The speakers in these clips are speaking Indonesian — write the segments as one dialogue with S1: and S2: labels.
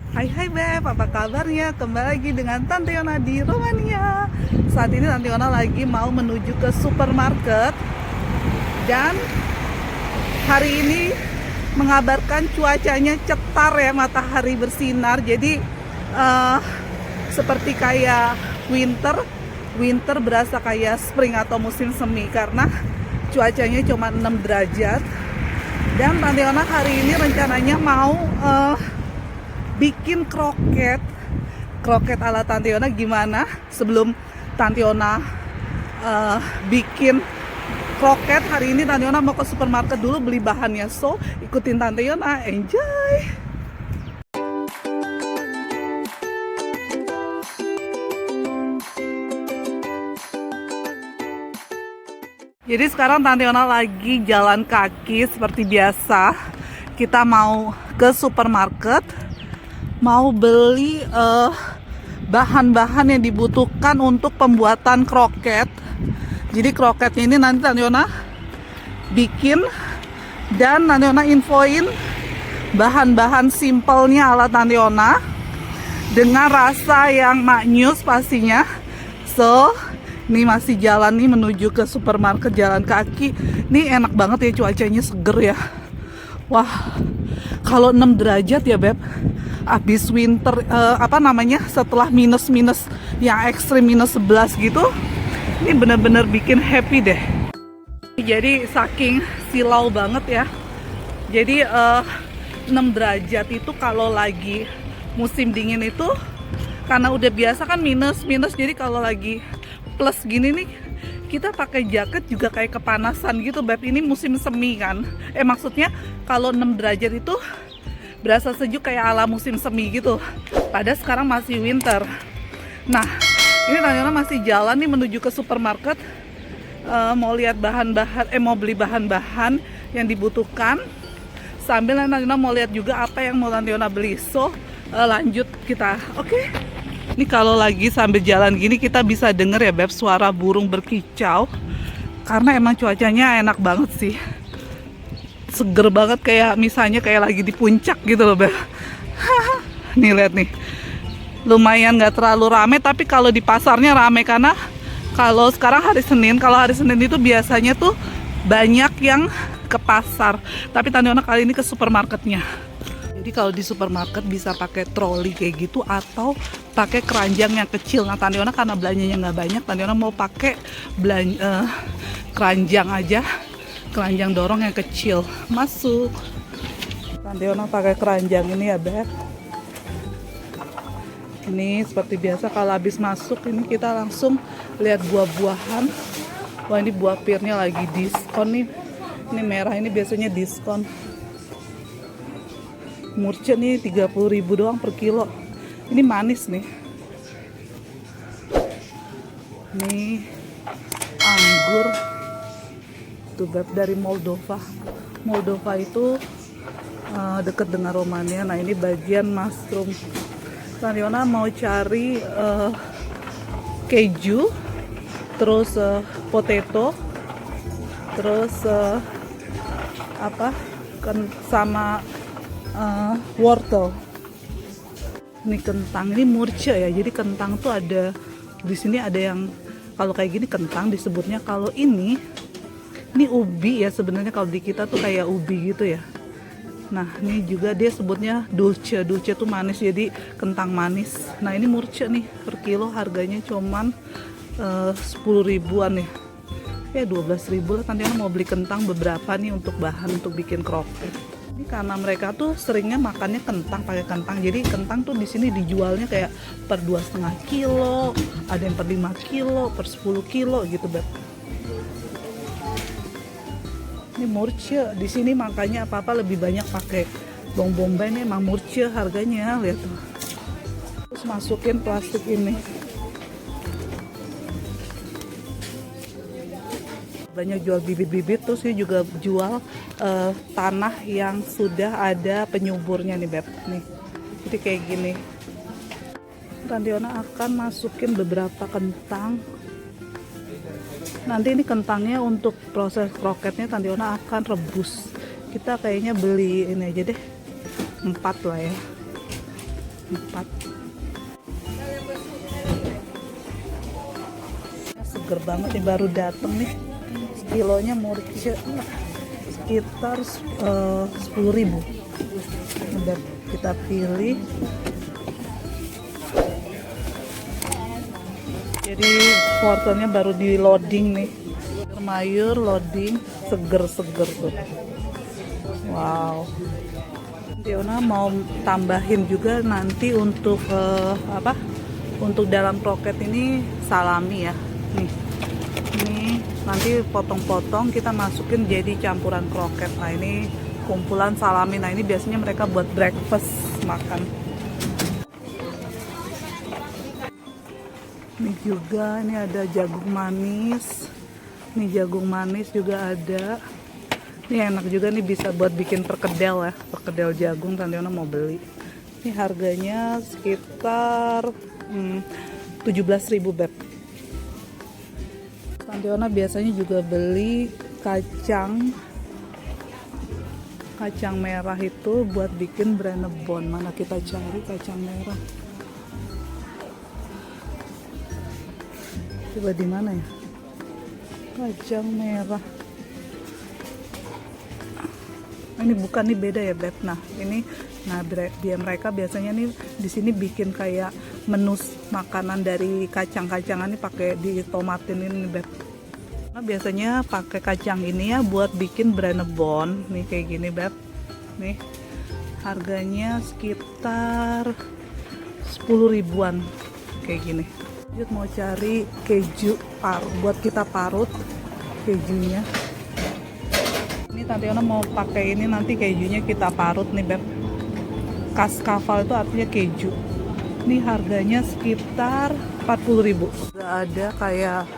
S1: Hai Beb, apa kabarnya? Kembali lagi dengan Tante Yona di Romania. Saat ini Tante Yona lagi mau menuju ke supermarket. Dan hari ini mengabarkan cuacanya cetar ya, matahari bersinar. Jadi seperti kayak winter berasa kayak spring atau musim semi. Karena cuacanya cuma 6 derajat. Dan Tante Yona hari ini rencananya mau bikin kroket ala Tante Yona. Gimana sebelum Tante Yona bikin kroket, hari ini Tante Yona mau ke supermarket dulu beli bahannya. So ikutin Tante Yona, enjoy. Jadi sekarang Tante Yona lagi jalan kaki seperti biasa. Kita mau ke supermarket, mau beli bahan-bahan yang dibutuhkan untuk pembuatan kroket. Jadi kroketnya ini nanti Tante Yona bikin dan Tante Yona infoin bahan-bahan simpelnya ala Tante Yona dengan rasa yang maknyus pastinya. So ini masih jalan nih menuju ke supermarket, jalan kaki. Ini enak banget ya, cuacanya seger ya. Wah, kalau 6 derajat ya Beb, abis winter setelah minus yang ekstrim minus 11 gitu, ini bener-bener bikin happy deh. Jadi saking silau banget ya. Jadi 6 derajat itu kalau lagi musim dingin itu, karena udah biasa kan minus, jadi kalau lagi plus gini nih, kita pakai jaket juga kayak kepanasan gitu Beb. Ini musim semi kan, maksudnya kalau 6 derajat itu berasa sejuk kayak ala musim semi gitu. Padahal sekarang masih winter. Nah, ini Tante Yona masih jalan nih menuju ke supermarket, mau lihat mau beli bahan-bahan yang dibutuhkan. Sambil Tante Yona mau lihat juga apa yang mau Tante Yona beli. So lanjut kita, oke? Ini kalau lagi sambil jalan gini kita bisa denger ya Beb, suara burung berkicau. Karena emang cuacanya enak banget sih. Seger banget, kayak misalnya kayak lagi di puncak gitu loh Beb. Nih lihat nih, lumayan gak terlalu rame, tapi kalau di pasarnya rame. Karena kalau sekarang hari Senin, kalau hari Senin itu biasanya tuh banyak yang ke pasar. Tapi Tante Yona kali ini ke supermarketnya. Jadi kalau di supermarket bisa pakai troli kayak gitu atau pakai keranjang yang kecil. Nah Tante Yona karena belanjanya nggak banyak, Tante Yona mau pakai keranjang aja, keranjang dorong yang kecil. Masuk. Tante Yona pakai keranjang ini ya Beb. Ini seperti biasa kalau habis masuk ini kita langsung lihat buah-buahan. Wah ini buah pirnya lagi diskon nih. Ini merah, ini biasanya diskon. Murce nih 30.000 doang per kilo. Ini manis nih. Nih anggur tuh Beb, dari Moldova. Moldova itu dekat dengan Romania. Nah ini bagian mushroom. Tante Yona mau cari keju, terus potato, terus sama wortel. Ini kentang, ini murce ya. Jadi kentang tuh ada di sini, ada yang kalau kayak gini kentang disebutnya. Kalau ini ubi ya sebenarnya, kalau di kita tuh kayak ubi gitu ya. Nah ini juga dia sebutnya dulce. Dulce tuh manis, jadi kentang manis. Nah ini murce nih per kilo harganya cuman 10 ribuan ya. Ya 12.000 lah. Tante Yona mau beli kentang beberapa nih untuk bahan untuk bikin kroket. Ini karena mereka tuh seringnya makannya kentang, pakai kentang. Jadi kentang tuh di sini dijualnya kayak per 2,5 kilo, ada yang per 5 kilo, per 10 kilo gitu Beb. Ini murce di sini, makanya apa-apa lebih banyak pakai bawang bombay. Ini emang murce harganya, lihat tuh. Terus masukin plastik ini. Banyak jual bibit-bibit, terus dia juga jual tanah yang sudah ada penyuburnya nih Beb. Nih, jadi kayak gini. Tante Yona akan masukin beberapa kentang. Nanti ini kentangnya untuk proses kroketnya Tante Yona akan rebus. Kita kayaknya beli ini aja deh, 4 lah ya. 4. Seger banget nih, baru dateng nih. Kilonya murce sekitar 10.000. Udah kita pilih. Jadi wortelnya baru di loading nih. Mayur loading, seger-seger tuh. Wow. Diona mau tambahin juga nanti untuk untuk dalam kroket ini salami ya. Nih. Ini nanti potong-potong kita masukin jadi campuran kroket. Nah, ini kumpulan salami. Nah, ini biasanya mereka buat breakfast makan. Ini juga, ini ada jagung manis. Nih jagung manis juga ada. Ini enak juga nih, bisa buat bikin perkedel ya, perkedel jagung. Tantiona mau beli. Ini harganya sekitar 17.000 beb. Tantiona biasanya juga beli kacang merah itu buat bikin brennebon. Mana kita cari kacang merah? Coba di mana ya? Kacang merah. Ini bukan, nih beda ya beb. Nah ini, dia mereka biasanya nih di sini bikin kayak menu makanan dari kacang-kacangan nih pakai ditomatin ini beb. Nah biasanya pakai kacang ini ya buat bikin brennebon. Nih kayak gini beb. Nih harganya sekitar 10.000-an kayak gini. Lanjut mau cari keju buat kita parut kejunya. Ini Tantiona mau pakai ini, nanti kejunya kita parut nih beb. Kaskaval itu artinya keju. Ini harganya sekitar 40.000. Udah ada kayak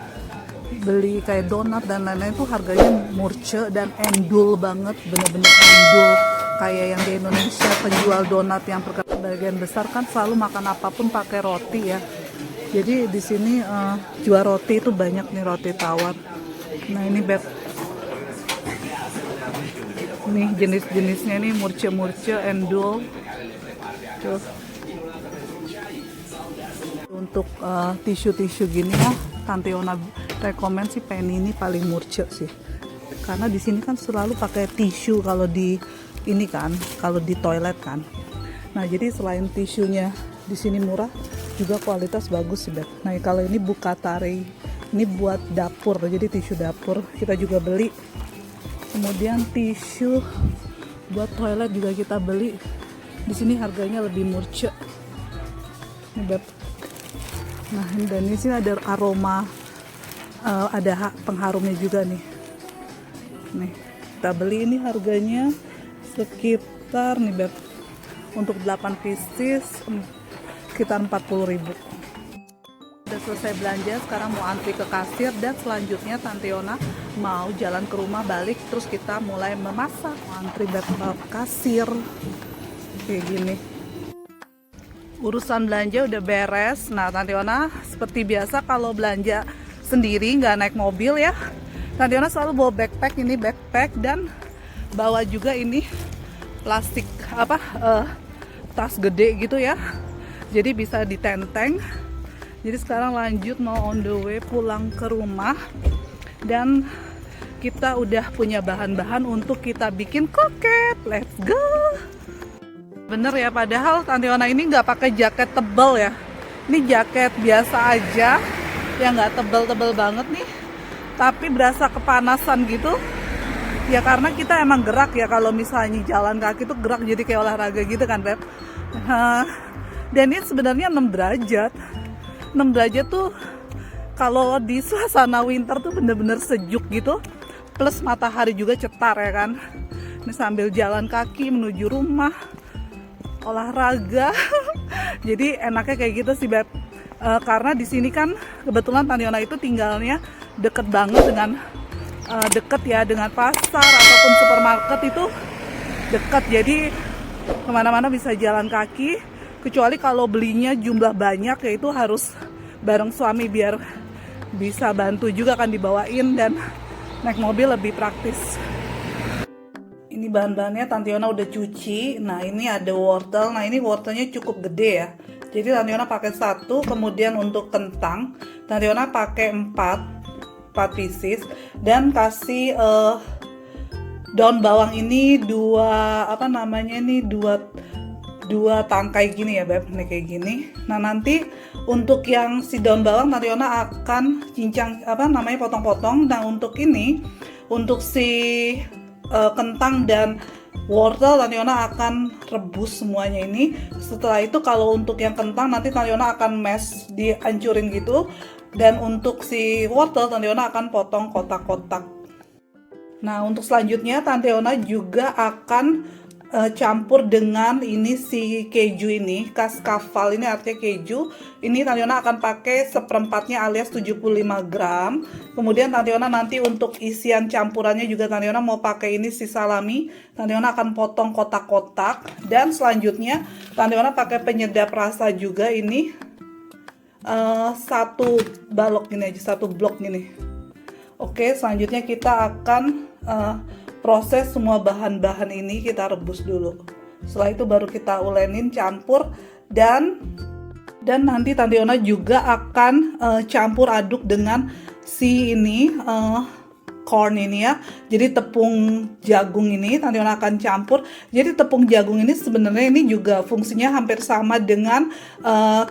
S1: beli kayak donat dan lain-lain tuh harganya murce dan endul banget, bener-bener endul. Kayak yang di Indonesia penjual donat yang bagian besar kan selalu makan apapun pakai roti ya. Jadi di sini jual roti itu banyak nih, roti tawar. Nah ini beb. Nih jenis-jenisnya nih murce-murce, endul. Tuh. Untuk tisu-tisu gini ya, Tantiona rekomen sih Penny ini paling murce sih. Karena di sini kan selalu pakai tisu kalau di ini kan, kalau di toilet kan. Nah jadi selain tisunya di sini murah, juga kualitas bagus sih beb. Nah kalau ini Bukatari, ini buat dapur, jadi tisu dapur kita juga beli. Kemudian tisu buat toilet juga kita beli. Di sini harganya lebih murce. Nih beb. Nah dan di sini ada aroma, ada pengharumnya juga nih. Nih kita beli, ini harganya sekitar nih beb, untuk 8 pieces sekitar 40.000. Udah selesai belanja, sekarang mau antri ke kasir dan selanjutnya Tantiona mau jalan ke rumah balik, terus kita mulai memasak. Antri ke kasir kayak gini. Urusan belanja udah beres. Nah Tantiona seperti biasa kalau belanja sendiri nggak naik mobil ya, Tantiona selalu bawa backpack. Ini backpack dan bawa juga ini plastik tas gede gitu ya, jadi bisa ditenteng. Jadi sekarang lanjut mau on the way pulang ke rumah dan kita udah punya bahan-bahan untuk kita bikin kroket. Let's go. Bener ya, padahal Tantiona ini nggak pakai jaket tebal ya. Ini jaket biasa aja yang nggak tebal-tebal banget nih, tapi berasa kepanasan gitu ya, karena kita emang gerak ya. Kalau misalnya jalan kaki tuh gerak, jadi kayak olahraga gitu kan beb. Dan ini sebenarnya 6 derajat. 6 derajat tuh kalau di suasana winter tuh bener-bener sejuk gitu. Plus matahari juga cetar ya kan. Ini sambil jalan kaki menuju rumah, olahraga. Jadi enaknya kayak gitu sih beb. Karena di sini kan kebetulan Tantiona itu tinggalnya deket banget dengan deket ya dengan pasar ataupun supermarket, itu deket. Jadi kemana-mana bisa jalan kaki. Kecuali kalau belinya jumlah banyak, yaitu harus bareng suami biar bisa bantu juga kan dibawain, dan naik mobil lebih praktis. Ini Ini bahan-bahannya Tante Yona udah cuci. Nah, ini ada wortel. Nah, ini wortelnya cukup gede ya. Jadi Tante Yona pakai 1, kemudian untuk kentang Tante Yona pakai 4 pieces dan kasih daun bawang ini dua tangkai gini ya Beb, nih kayak gini. Nah, nanti untuk yang si daun bawang Tante Yona akan cincang potong-potong. Nah, untuk ini untuk si kentang dan wortel Tante Yona akan rebus semuanya ini. Setelah itu kalau untuk yang kentang nanti Tante Yona akan mash, dihancurin gitu. Dan untuk si wortel Tante Yona akan potong kotak-kotak. Nah, untuk selanjutnya Tante Yona juga akan campur dengan ini si keju ini, kaskafal ini artinya keju. Ini Tante Yona akan pakai seperempatnya alias 75 gram. Kemudian Tante Yona nanti untuk isian campurannya juga Tante Yona mau pakai ini si salami. Tante Yona akan potong kotak-kotak. Dan selanjutnya Tante Yona pakai penyedap rasa juga ini. 1 balok gini aja, 1 blok gini. Oke, selanjutnya kita akan proses semua bahan-bahan ini kita rebus dulu. Setelah itu baru kita ulenin, campur, dan nanti Tante Yona juga akan campur aduk dengan si ini corn ini ya. Jadi tepung jagung ini Tante Yona akan campur. Jadi tepung jagung ini sebenarnya ini juga fungsinya hampir sama dengan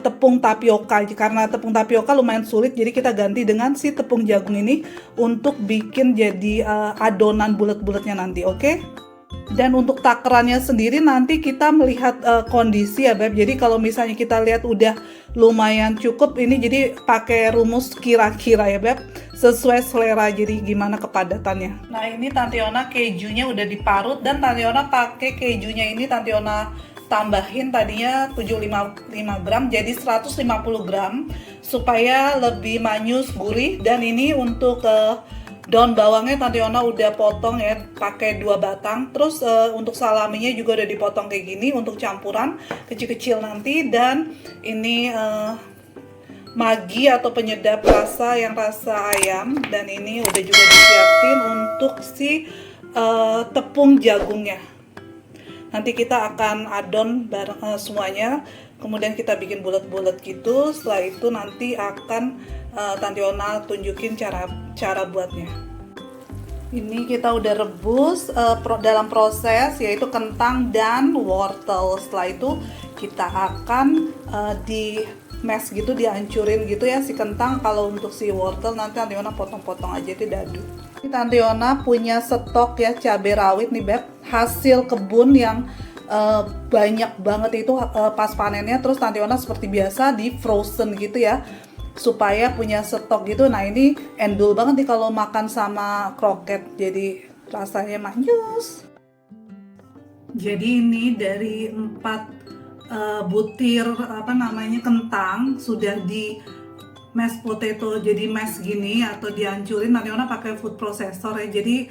S1: tepung tapioka. Karena tepung tapioka lumayan sulit, jadi kita ganti dengan si tepung jagung ini untuk bikin jadi adonan bulat-bulatnya nanti, oke? Dan untuk takarannya sendiri nanti kita melihat kondisi ya Beb. Jadi kalau misalnya kita lihat udah lumayan cukup ini, jadi pakai rumus kira-kira ya Beb, sesuai selera, jadi gimana kepadatannya. Nah, ini Tante Yona kejunya udah diparut dan Tante Yona pakai kejunya ini Tante Yona tambahin tadinya 75 gram jadi 150 gram supaya lebih manis gurih. Dan ini untuk daun bawangnya Tante Yona udah potong ya, pakai 2 batang. Terus untuk salaminya juga udah dipotong kayak gini untuk campuran kecil-kecil nanti. Dan ini Maggi atau penyedap rasa yang rasa ayam. Dan ini udah juga disiapin untuk si tepung jagungnya. Nanti kita akan adon bareng semuanya. Kemudian kita bikin bulat-bulat gitu. Setelah itu nanti akan Tante Yona tunjukin cara buatnya. Ini kita udah rebus dalam proses yaitu kentang dan wortel. Setelah itu kita akan di mash gitu, dihancurin gitu ya si kentang. Kalau untuk si wortel nanti Tante Yona potong-potong aja, tidak aduk. Ini Tante Yona punya stok ya cabai rawit nih Beb, hasil kebun yang banyak banget itu pas panennya. Terus Tante Yona seperti biasa di frozen gitu ya, supaya punya stok gitu. Nah, ini endul banget nih kalau makan sama kroket, jadi rasanya manis. Jadi ini dari 4 butir kentang sudah di mashed potato jadi mash gini atau dihancurin. Nanti Yona pakai food processor ya, jadi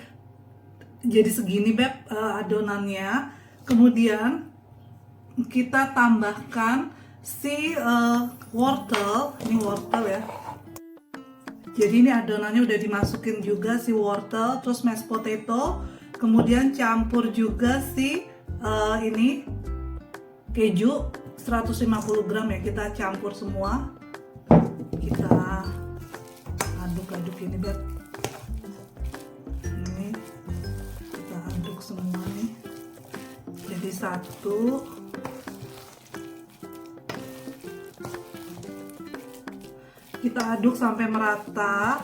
S1: segini Beb adonannya. Kemudian kita tambahkan si wortel, ini wortel ya. Jadi ini adonannya udah dimasukin juga si wortel, terus mashed potato, kemudian campur juga si ini keju 150 gram ya, kita campur semua, kita aduk-aduk ini Beb. Ini kita aduk semua nih jadi satu. Kita aduk sampai merata.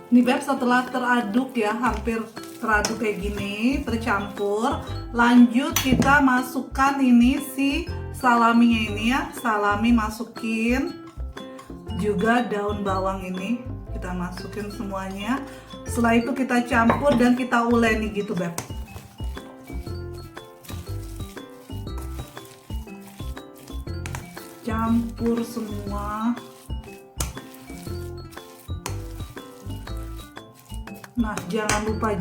S1: Nih Beb, setelah teraduk ya, hampir teraduk kayak gini, tercampur, lanjut kita masukkan ini si salaminya ini ya. Salami masukin, juga daun bawang ini kita masukin semuanya. Setelah itu kita campur dan kita uleni gitu Beb. Campur semua. Nah, jangan lupa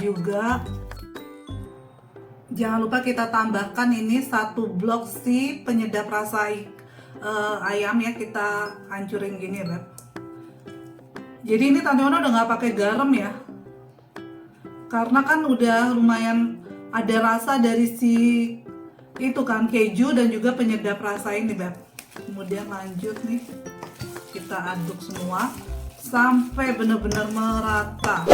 S1: kita tambahkan ini 1 blok si penyedap rasa ayam ya, kita hancurin gini ya Beb. Jadi ini Tante Yona udah nggak pakai garam ya, karena kan udah lumayan ada rasa dari si itu kan keju dan juga penyedap rasa ini, Beb. Kemudian lanjut nih, kita aduk semua sampai benar-benar merata.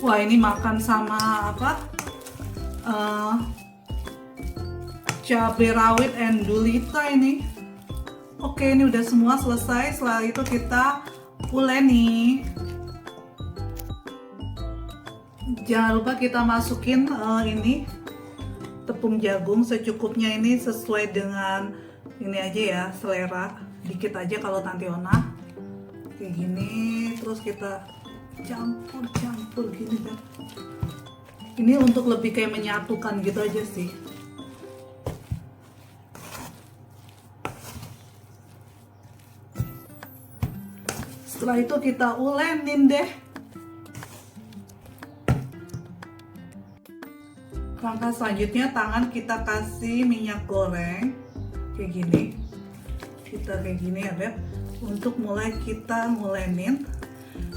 S1: Wah, ini makan sama apa? Cabai rawit endulita ini. Oke, ini udah semua selesai. Setelah itu kita uleni. Jangan lupa kita masukin ini tepung jagung secukupnya, ini sesuai dengan ini aja ya, selera. Dikit aja kalau Tante Yona. Kayak gini, terus kita campur gini kan. Ini untuk lebih kayak menyatukan gitu aja sih. Setelah itu kita ulenin deh. Langkah selanjutnya, tangan kita kasih minyak goreng kayak gini. Kita kayak gini ya, Beb. Untuk mulai kita ngulenin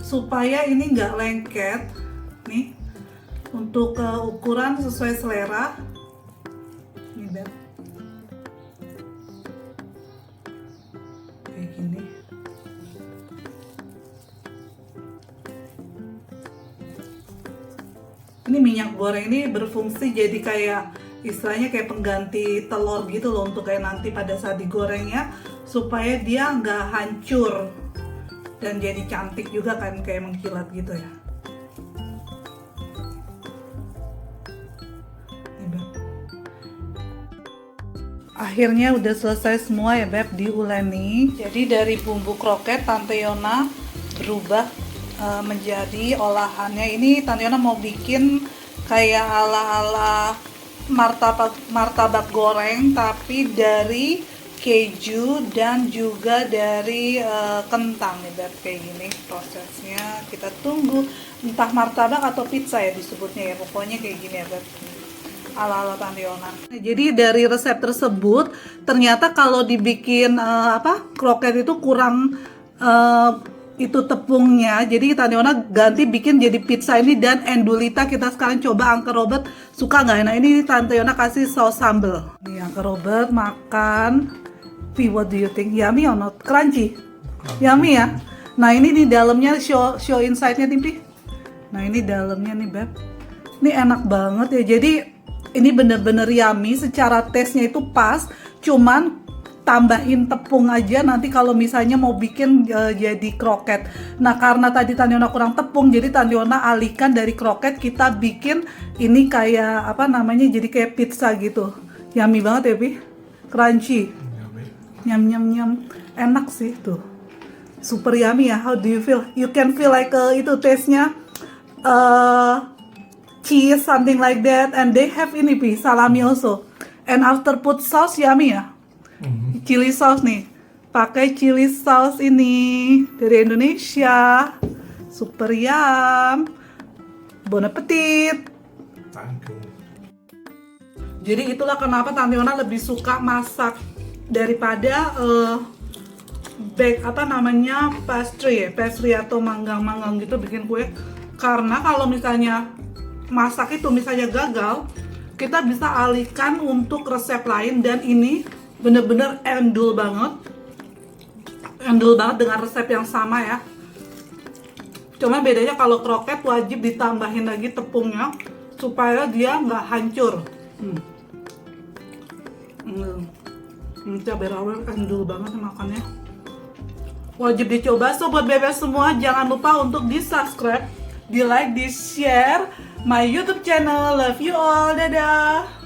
S1: supaya ini nggak lengket nih. Untuk ukuran sesuai selera nih, Beb, kayak gini. Ini minyak goreng ini berfungsi jadi kayak istilahnya kayak pengganti telur gitu loh, untuk kayak nanti pada saat digorengnya supaya dia nggak hancur dan jadi cantik juga kan, kayak mengkilat gitu ya. Akhirnya udah selesai semua ya, Beb, diuleni. Jadi dari bumbu kroket Tante Yona berubah menjadi olahannya. Ini Tante Yona mau bikin kayak ala-ala martabak goreng, tapi dari keju dan juga dari kentang nih, Beb. Kayak gini prosesnya. Kita tunggu, entah martabak atau pizza ya disebutnya ya, pokoknya kayak gini ya, Beb, ala-ala Tante Yona. Jadi dari resep tersebut ternyata kalau dibikin kroket itu kurang itu tepungnya. Jadi Tante Yona ganti bikin jadi pizza ini dan endulita. Kita sekarang coba Uncle Robert suka nggak? Nah, ini Tante Yona kasih saus sambal. Nih Uncle Robert makan. What do you think? Yummy or not? Crunchy? Yummy ya? Nah, ini di dalamnya show inside-nya Timpi. Nah, ini dalamnya nih, Beb. Ini enak banget ya. Jadi ini bener-bener yummy, secara taste-nya itu pas, cuman tambahin tepung aja nanti kalau misalnya mau bikin jadi kroket. Nah, karena tadi Tante Yona kurang tepung, jadi Tante Yona alihkan dari kroket, kita bikin ini kayak jadi kayak pizza gitu. Yummy banget ya, Pi? Crunchy. Nyam. Enak sih tuh. Super yummy ya. How do you feel? You can feel like itu taste-nya cheese, something like that, and they have ini Pi, salami also. And after put sauce, yummy ya. Chili sauce nih, pakai chili sauce ini dari Indonesia. Super yum. Bon appetit. Jadi itulah kenapa Tante Yona lebih suka masak daripada pastry atau manggang gitu, bikin kue. Karena kalau misalnya masak itu misalnya gagal, kita bisa alihkan untuk resep lain, dan ini bener-bener endul banget dengan resep yang sama ya. Cuma bedanya kalau kroket wajib ditambahin lagi tepungnya supaya dia nggak hancur. Cabai rawit endul banget makannya. Wajib dicoba. So buat bebek semua, jangan lupa untuk di subscribe, di like, di share my YouTube channel. Love you all. Dadah.